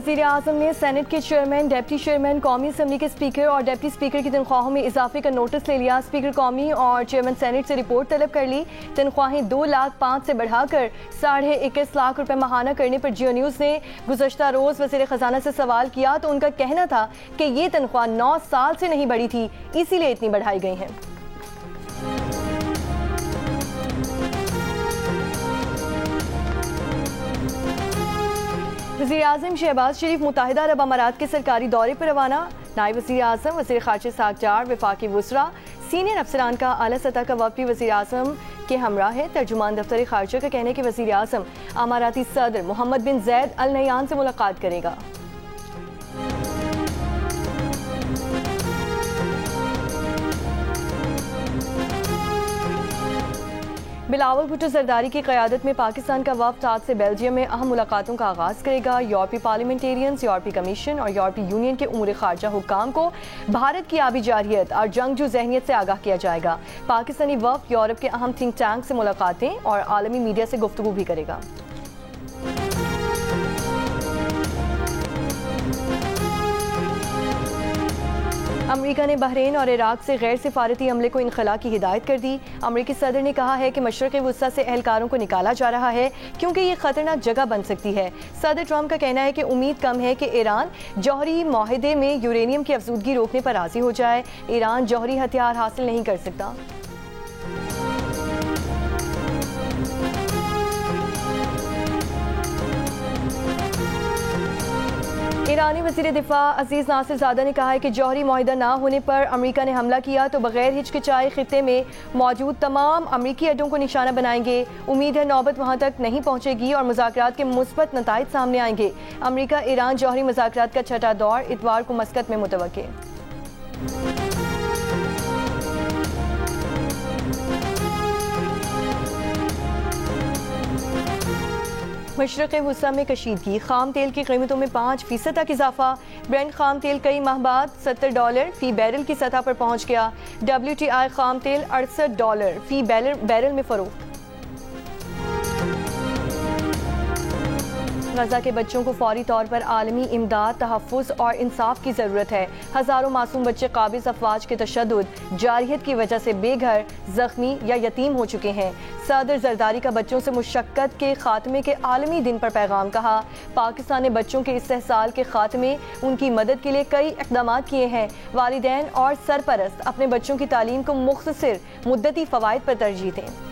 वज़ीर आज़म ने सेनेट के चेयरमैन, डिप्टी चेयरमैन, कौमी असम्बली के स्पीकर और डिप्टी स्पीकर की तनख्वाहों में इजाफे का नोटिस ले लिया। स्पीकर कौमी और चेयरमैन सेनेट से रिपोर्ट तलब कर ली। तनख्वाहें 2 लाख 5 से बढ़ाकर 21.5 लाख रुपए माहाना करने पर जियो न्यूज़ ने गुज़श्ता रोज़ वज़ीर ख़जाना से सवाल किया तो उनका कहना था कि ये तनख्वाह 9 साल से नहीं बढ़ी थी, इसीलिए इतनी बढ़ाई गई हैं। वज़ीर आज़म शहबाज शरीफ मुत्तहिदा अरब अमारात के सरकारी दौरे पर रवाना। नायब वज़ीर आज़म, वज़ीर ख़ारजा साकजार, वफ़ाक़ी वुज़रा, सीनियर अफसरान का आला सतह का वफ़द भी वज़ीर आज़म के हमरा है। तर्जुमान दफ्तर ख़ारजा का कहना है कि वज़ीर आज़म अमाराती सदर मोहम्मद बिन ज़ैद अल नह्यान से मुलाकात करेगा। बिलावल भुट्टो जरदारी की क़यादत में पाकिस्तान का वफ़द आज से बेल्जियम में अहम मुलाकातों का आगाज़ करेगा। यूरोपीय पार्लियामेंटेरियंस, यूरोपीय कमीशन और यूरोपीय यूनियन के उमूर ख़ारजा हुक्काम को भारत की आबी जारहियत और जंगजू ज़हनियत से आगाह किया जाएगा। पाकिस्तानी वफ़द यूरोप के अहम थिंक टैंक से मुलाकातें और आलमी मीडिया से गुफ्तगू भी करेगा। अमरीका ने बहरीन और इराक से गैर सिफारती अमले को इनखला की हिदायत कर दी। अमरीकी सदर ने कहा है कि मशरक़ वुस्ता से एहलकारों को निकाला जा रहा है क्योंकि ये खतरनाक जगह बन सकती है। सदर ट्रंप का कहना है कि उम्मीद कम है कि ईरान जौहरी माहिदे में यूरेनियम की अफजूदगी रोकने पर राज़ी हो जाए। ईरान जौहरी हथियार हासिल नहीं कर सकता। ईरानी वज़ीर दिफा अजीज़ नासिर ज़ादा ने कहा है कि जौहरी मुआहिदा ना होने पर अमरीका ने हमला किया तो बगैर हिचकिचाए खित्ते में मौजूद तमाम अमरीकी अड्डों को निशाना बनाएंगे। उम्मीद है नौबत वहाँ तक नहीं पहुँचेगी और मुज़ाकरात के मुस्बत नताइज सामने आएंगे। अमरीका ईरान जौहरी मुज़ाकरात का छठा दौर इतवार को मस्कत में मुतवक्किल। मशरक़ वुस्ता में कशीदगी, खाम तेल की कीमतों में 5% तक इजाफा। ब्रेंट खाम तेल कई माह बाद $70 फी बैरल की सतह पर पहुंच गया। WTI खाम तेल $68 फी बैरल में फरोख्त। गजा के बच्चों को फौरी तौर पर आलमी इमदाद, तहफ़्फ़ुज़ और इंसाफ की ज़रूरत है। हज़ारों मासूम बच्चे काबिज़ अफ़वाज के तशद्दुद, जारहियत की वजह से बेघर, ज़ख्मी या यतीम हो चुके हैं। सदर जरदारी का बच्चों से मुशक्कत के खात्मे के आलमी दिन पर पैगाम कहा। पाकिस्तान ने बच्चों के इस्तेहसाल के खात्मे, उनकी मदद के लिए कई इक़दामात किए हैं। वालिदैन और सरपरस्त अपने बच्चों की तालीम को मुख्तसर मुद्दती फ़वाइद पर तरजीह दें।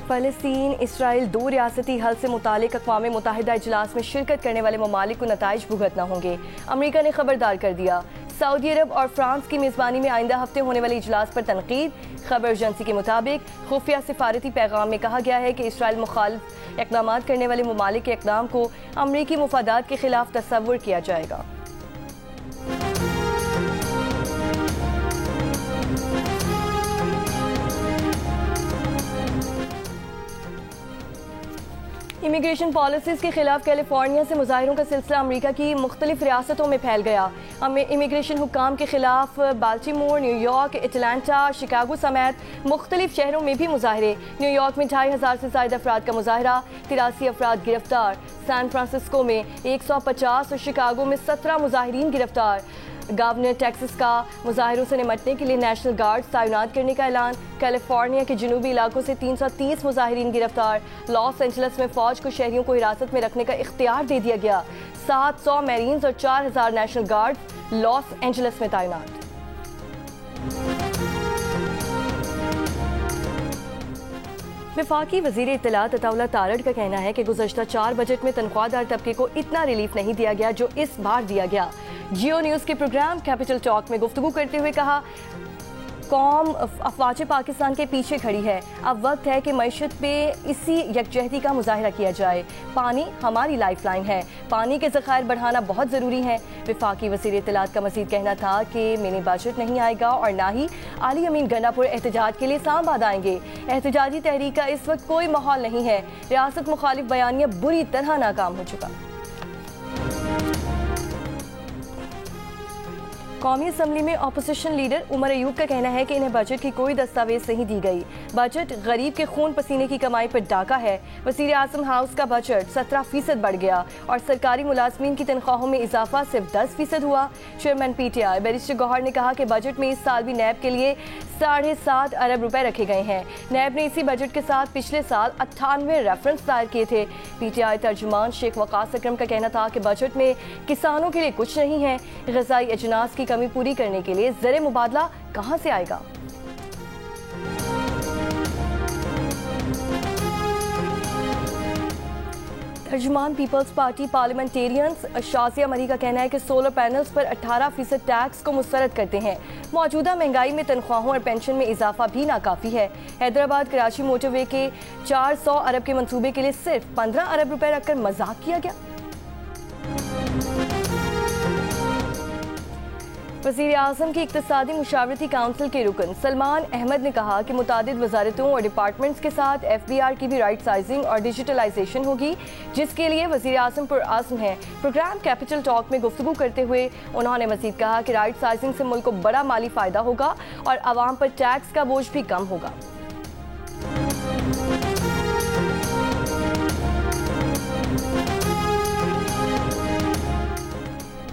फ़लस्तीन इसराइल 2 रियासती हल से मुतालिक अक़वाम मुत्तहिदा इजलास में शिरकत करने वाले ममालिक को नताइज भुगतना होंगे। अमरीका ने खबरदार कर दिया। सऊदी अरब और फ्रांस की मेज़बानी में आइंदा हफ्ते होने वाले इजलास पर तनकीद। खबर एजेंसी के मुताबिक खुफिया सिफारती पैगाम में कहा गया है कि इसराइल मुखालिफ इक़दामात करने वाले ममालिक के इक़दाम को अमरीकी मुफादात के खिलाफ तस्वुर किया जाएगा। इमिग्रेशन पॉलिसीज़ के खिलाफ कैलिफोर्निया से मुजाहिरों का सिलसिला अमरीका की मुख्तलिफ रियासतों में फैल गया। इमिग्रेशन हुक्काम के खिलाफ बाल्टीमोर, न्यूयॉर्क, एटलांटा, शिकागो समेत मुख्तलिफ शहरों में भी मुजाहरे। न्यूयॉर्क में 2500 से ज़ायद अफराद का मुजाहरा, 83 अफराद गिरफ्तार। सैन फ्रांसिस्को में 150 और शिकागो में 17 मुजाहिरीन गिरफ्तार। गवर्नर टेक्सास का मुजाहिरों से निमटने के लिए नेशनल गार्ड तैनात करने का ऐलान। कैलिफोर्निया के जनूबी इलाकों से 330 मुजाहिरीन गिरफ्तार। लॉस एंजल्स में फ़ौज को शहरियों को हिरासत में रखने का इख्तियार दे दिया गया। 700 मैरीन्स और 4000 नेशनल गार्ड लॉस एंजल्स में तैनात। वफाकी वज़ीर इत्तलात अताउल्लाह तारड़ का कहना है कि गुज़श्ता 4 बजट में तनख्वाहदार तबके को इतना रिलीफ नहीं दिया गया जो इस बार दिया गया। जियो न्यूज़ के प्रोग्राम कैपिटल टॉक में गुफ्तगू करते हुए कहा, कौम अफवाज पाकिस्तान के पीछे खड़ी है। अब वक्त है कि मईशत पे इसी यकजहती का मुजाहिरा किया जाए। पानी हमारी लाइफ लाइन है, पानी के ज़खायर बढ़ाना बहुत ज़रूरी है। वफाकी वज़ीर इत्तलात का मज़ीद कहना था कि मिनी बजट नहीं आएगा और ना ही आली अमीन गन्नापुर एहतजाज के लिए इस्लामाबाद आएंगे। एहतजाजी तहरीक का इस वक्त कोई माहौल नहीं है। रियासत मुखालिफ बयानिया बुरी तरह नाकाम हो चुका। कौमी असम्बली में अपोजिशन लीडर उमर अयूब का कहना है कि इन्हें बजट की कोई दस्तावेज नहीं दी गई। बजट गरीब के खून पसीने की कमाई पर डाका है। वज़ीर आज़म हाउस का बजट 17% बढ़ गया और सरकारी मुलाजमीन की तनख्वाहों में इजाफा सिर्फ 10% हुआ। चेयरमैन PTI बैरिस्टर गौहर ने कहा कि बजट में इस साल भी नैब के लिए 7.5 अरब रुपए रखे गए हैं। नैब ने इसी बजट के साथ पिछले साल 98 रेफरेंस दायर किए थे। PTI तर्जुमान शेख वकास अकरम का कहना था कि बजट में किसानों के लिए कुछ नहीं है। ग़िज़ाई अजनास की कमी पूरी करने के लिए ज़र मुबादला कहाँ से आएगा? तर्जुमान पीपल्स पार्टी पार्लियामेंटेरियंस शाजिया मरी का कहना है कि सोलर पैनल्स पर 18% टैक्स को मुस्तरद करते हैं। मौजूदा महंगाई में तनख्वाहों और पेंशन में इजाफा भी नाकाफी है। हैदराबाद कराची मोटरवे के 400 अरब के मंसूबे के लिए सिर्फ 15 अरब रुपए रखकर मजाक किया गया। वज़ीर आज़म की इक़्तिसादी मुशावरती काउंसिल के रुकन सलमान अहमद ने कहा कि मुतादिद वज़ारतों और डिपार्टमेंट्स के साथ FBR की भी राइट साइजिंग और डिजिटलाइजेशन होगी, जिसके लिए वज़ीर आज़म पुरआज़्म है। प्रोग्राम कैपिटल टॉक में गुफ्तगू करते हुए उन्होंने मज़ीद कहा कि राइट साइजिंग से मुल्क को बड़ा माली फ़ायदा होगा और आवाम पर टैक्स का बोझ भी कम होगा।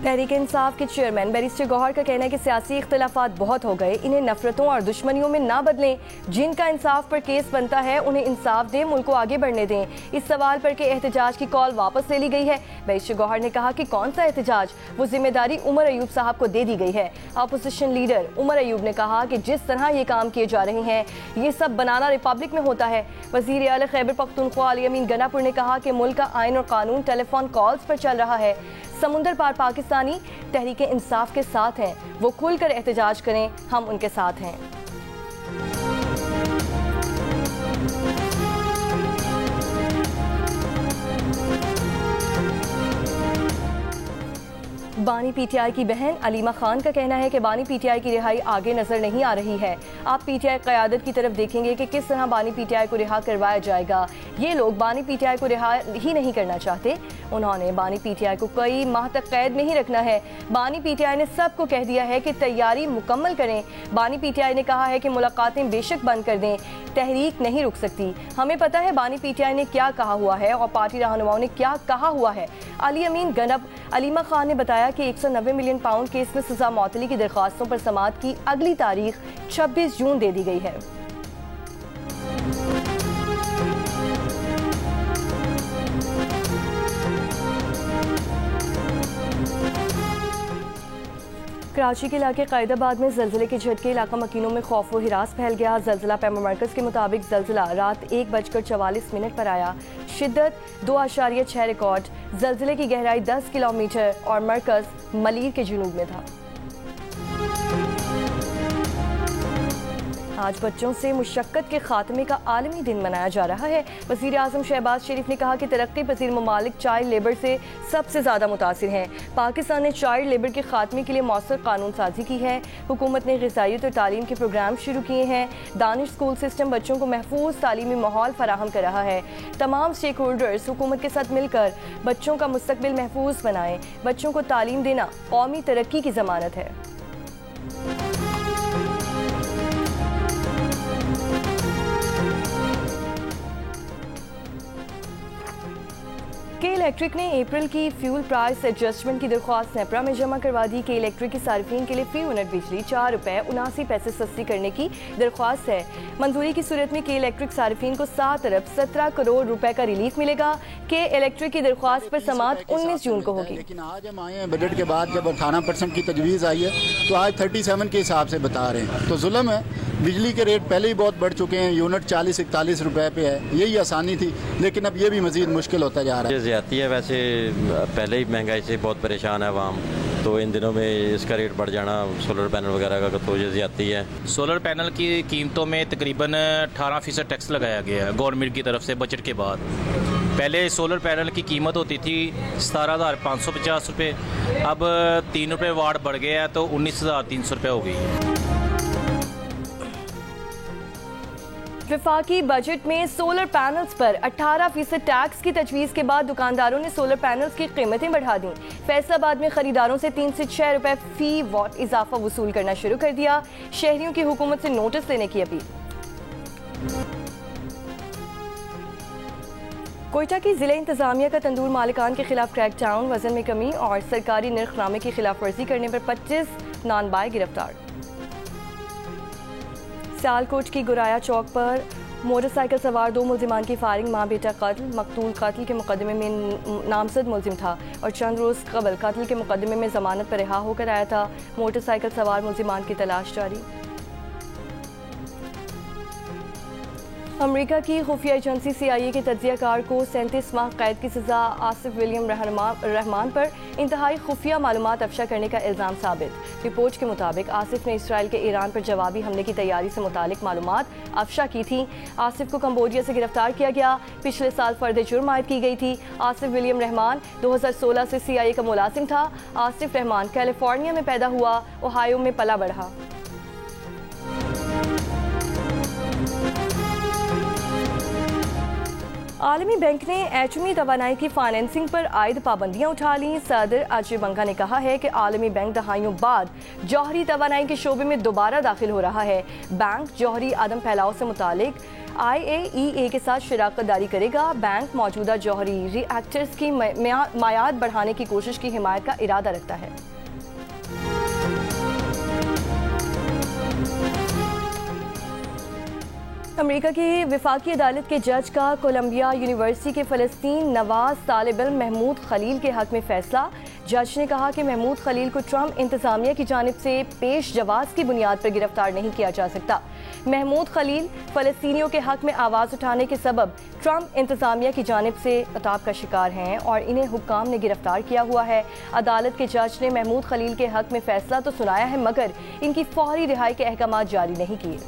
तहरीक इंसाफ के चेयरमैन बैरिस्टर गौहर का कहना है कि सियासी इख्तिलाफात बहुत हो गए, इन्हें नफरतों और दुश्मनियों में ना बदलें। जिनका इंसाफ पर केस बनता है उन्हें इंसाफ दें, मुल्क को आगे बढ़ने दें। इस सवाल पर कि एहतजाज की कॉल वापस ले ली गई है, बैरिस्टर गौहर ने कहा कि कौन सा एहतजाज, वो जिम्मेदारी उमर अयूब साहब को दे दी गई है। अपोजिशन लीडर उमर अयूब ने कहा कि जिस तरह ये काम किए जा रहे हैं ये सब बनाना रिपब्लिक में होता है। वज़ीर आला खैबर पख्तूनख्वा अली अमीन गनापुर ने कहा कि मुल्क का आइन और कानून टेलीफोन कॉल्स पर चल रहा है। समुंदर पार पाकिस्तानी तहरीक इंसाफ के साथ हैं, वो खुलकर एहतजाज करें, हम उनके साथ हैं। बानी PTI की बहन अलीमा खान का कहना है कि बानी PTI की रिहाई आगे नजर नहीं आ रही है। आप PTI क़यादत की तरफ देखेंगे कि किस तरह बानी PTI को रिहा करवाया जाएगा। ये लोग बानी PTI को रिहा ही नहीं करना चाहते। उन्होंने बानी PTI को कई माह तक कैद में ही रखना है। बानी PTI ने सबको कह दिया है कि तैयारी मुकम्मल करें। बानी PTI ने कहा है कि मुलाकातें बेशक बंद कर दें, तहरीक नहीं रुक सकती। हमें पता है बानी PTI ने क्या कहा हुआ है और पार्टी रहनुमाओं ने क्या कहा हुआ है। अली अमीन गनब अलीमा खान ने बताया कि 190 मिलियन पाउंड केस में सजा मौतली की दरख्वास्तों पर समाअत की अगली तारीख 26 जून दे दी गई है। कराची के इलाके क़ायदाबाद में ज़लज़ले के झटके, इलाका मकीनों में खौफ व हिरास फैल गया। ज़लज़ला पैमा मरकज़ के मुताबिक ज़लज़ला रात 1:44 पर आया। शिद्दत 2.6 रिकॉर्ड। ज़लज़ले की गहराई 10 किलोमीटर और मरकज़ मलीर के जुनूब में था। आज बच्चों से मुशक्कत के खात्मे का आलमी दिन मनाया जा रहा है। वज़ीर आज़म शहबाज शरीफ ने कहा कि तरक्की पसीर ममालिक चाइल्ड लेबर से सबसे ज़्यादा मुतासिर हैं। पाकिस्तान ने चाइल्ड लेबर के खात्मे के लिए मौसर कानून साजी की है। हुकूमत ने ग़िज़ाइयत और तालीम के प्रोग्राम शुरू किए हैं। दानिश स्कूल सिस्टम बच्चों को महफूज तालीमी माहौल फराहम कर रहा है। तमाम स्टेक होल्डर्स हुकूमत के साथ मिलकर बच्चों का मुस्तकबिल महफूज बनाएं। बच्चों को तालीम देना कौमी तरक्की की ज़मानत है। के इलेक्ट्रिक ने अप्रैल की फ्यूल प्राइस एडजस्टमेंट की दरख्वास्त नेपरा में जमा करवा दी। के इलेक्ट्रिक की सार्फिन के लिए फी यूनिट बिजली 4 रुपये 79 पैसे सस्ती करने की दरख्वास्त है। मंजूरी की सूरत में के इलेक्ट्रिक सार्फिन को 7 अरब 17 करोड़ रुपए का रिलीफ मिलेगा। के इलेक्ट्रिक की दरख्वास्त पर समाअत 19 जून को होगी। लेकिन आज हम आए हैं बजट के बाद, जब 18% की तजवीज़ आई है तो आज 37 के हिसाब से बता रहे हैं, तो जुल्म है। बिजली के रेट पहले ही बहुत बढ़ चुके हैं, यूनिट 40-41 रुपए पे है, यही आसानी थी, लेकिन अब ये भी मजीद मुश्किल होता जा रहा है। ज्यादती है, वैसे पहले ही महंगाई से बहुत परेशान है आवाम, तो इन दिनों में इसका रेट बढ़ जाना सोलर पैनल वगैरह का तो ये ज्यादती है। सोलर पैनल की कीमतों में तकरीबन 18% टैक्स लगाया गया है गवर्नमेंट की तरफ से बजट के बाद। पहले सोलर पैनल की कीमत होती थी 17,550 रुपये, अब 3 रुपये वाट बढ़ गया है तो 19,300 रुपये हो गई है। वफाकी बजट में सोलर पैनल्स पर 18% टैक्स की तजवीज़ के बाद दुकानदारों ने सोलर पैनल्स की कीमतें बढ़ा दी। फैसलाबाद में खरीदारों से 3 से 6 रुपए फी वॉट इजाफा वसूल करना शुरू कर दिया। शहरियों की हुकूमत से नोटिस लेने की अपील। कोयटा की जिला इंतजामिया का तंदूर मालिकान के खिलाफ क्रैकडाउन, वजन में कमी और सरकारी नरखनामे की खिलाफ वर्जी करने पर 25 नानबाई गिरफ्तार। सियालकोट की गुराया चौक पर मोटरसाइकिल सवार 2 मुलजिमान की फायरिंग, मां बेटा कत्ल। मकतूल कत्ल के मुकदमे में नामजद मुलजिम था और चंद रोज कबल कत्ल के मुकदमे में जमानत पर रिहा होकर आया था। मोटरसाइकिल सवार मुलजिमान की तलाश जारी। अमेरिका की खुफिया एजेंसी CIA के तज्जियाकार को 37 माह कैद की सजा। आसिफ विलियम रहमान पर इंतहाई खुफिया मालूमात अफशा करने का इल्ज़ाम साबित। रिपोर्ट के मुताबिक आसिफ ने इसराइल के ईरान पर जवाबी हमले की तैयारी से मुतालिक मालूमात अफशा की थी। आसिफ को कंबोडिया से गिरफ्तार किया गया। पिछले साल फर्द जुर्म आयद की गई थी। आसिफ विलियम रहमान 2016 से CIA का मुलाजिम था। आसिफ रहमान कैलिफोर्निया में पैदा हुआ, ओहायो में पला बढ़ा। आलमी बैंक ने एटमी तवानाई की फाइनेंसिंग पर आयद पाबंदियां उठा लीं। सदर अजय बंगा ने कहा है कि आलमी बैंक दहाइयों बाद जौहरी तवानाई के शोबे में दोबारा दाखिल हो रहा है। बैंक जौहरी आदम फैलाव से मुतालिक IAEA के साथ शराकत दारी करेगा। बैंक मौजूदा जौहरी रिएक्टर्स की मायाद बढ़ाने की कोशिश की हिमायत का इरादा रखता है। अमेरिका की वफाकी अदालत के जज का कोलंबिया यूनिवर्सिटी के फ़लस्तीन नवाज तालिब इल्म महमूद खलील के हक में फैसला। जज ने कहा कि महमूद खलील को ट्रंप इंतज़ामिया की जानिब से पेश जवाज़ की बुनियाद पर गिरफ्तार नहीं किया जा सकता। महमूद खलील फ़लस्तीनियों के हक में आवाज़ उठाने के सबब ट्रंप इंतज़ामिया की जानिब से अताब का शिकार हैं और इन्हें हुक्काम ने गिरफ्तार किया हुआ है। अदालत के जज ने महमूद खलील के हक में फैसला तो सुनाया है मगर इनकी फौरी रिहाई के अहकाम जारी नहीं किए।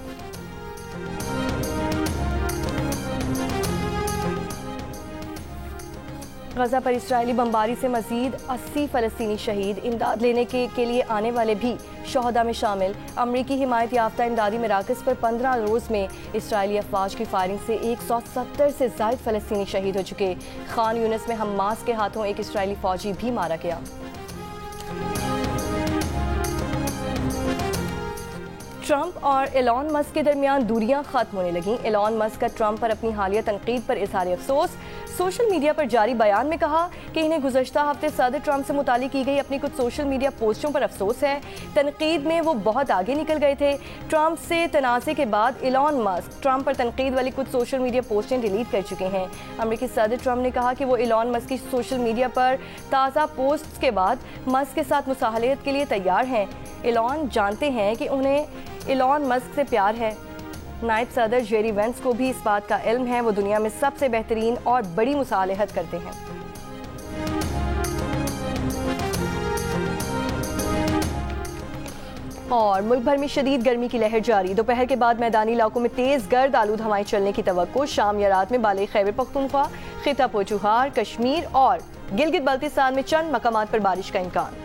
गजा पर इसराइली बमबारी से मजीद 80 फ़लस्तीनी शहीद। इमदाद लेने के लिए आने वाले भी शोहदा में शामिल। अमरीकी हिमायत याफ्ता इमदादी मराकज़ पर 15 रोज़ में इसराइली अफवाज की फायरिंग से 170 से ज़ायद फ़लस्तीनी शहीद हो चुके। खान यूनिस में हमास के हाथों एक इसराइली फ़ौजी भी मारा गया। ट्रंप और एलॉन मस्क के दरमियान दूरियां खत्म होने लगीं। एलॉन मस्क का ट्रंप पर अपनी हालिया तनकीद पर इज़हार अफसोस। सोशल मीडिया पर जारी बयान में कहा कि इन्हें गुज़श्ता हफ्ते सदर ट्रंप से मुतालिक की गई अपनी कुछ सोशल मीडिया पोस्टों पर अफसोस है। तनकीद में वो बहुत आगे निकल गए थे। ट्रंप से तनाज़े के बाद एलॉन मस्क ट्रंप पर तनकीद वाली कुछ सोशल मीडिया पोस्टें डिलीट कर चुके हैं। अमेरिकी सदर ट्रंप ने कहा कि वो एलॉन मस्क की सोशल मीडिया पर ताज़ा पोस्ट के बाद मस्क के साथ मुसाहलत के लिए तैयार हैं। एलॉन जानते हैं कि उन्हें एलॉन मस्क से प्यार है। नायब सदर जेरी वेंस को भी इस बात का इल्म है। वो दुनिया में सबसे बेहतरीन और बड़ी मुसालहत करते हैं। और मुल्क भर में शदीद गर्मी की लहर जारी। दोपहर के बाद मैदानी इलाकों में तेज गर्द आलूद हवाएं चलने की तवक्को। शाम या रात में बाले खैबर पख्तूनख्वा, खिता पोचुहार, कश्मीर और गिलगित बल्तिस्तान में चंद मकामात पर बारिश का इम्कान।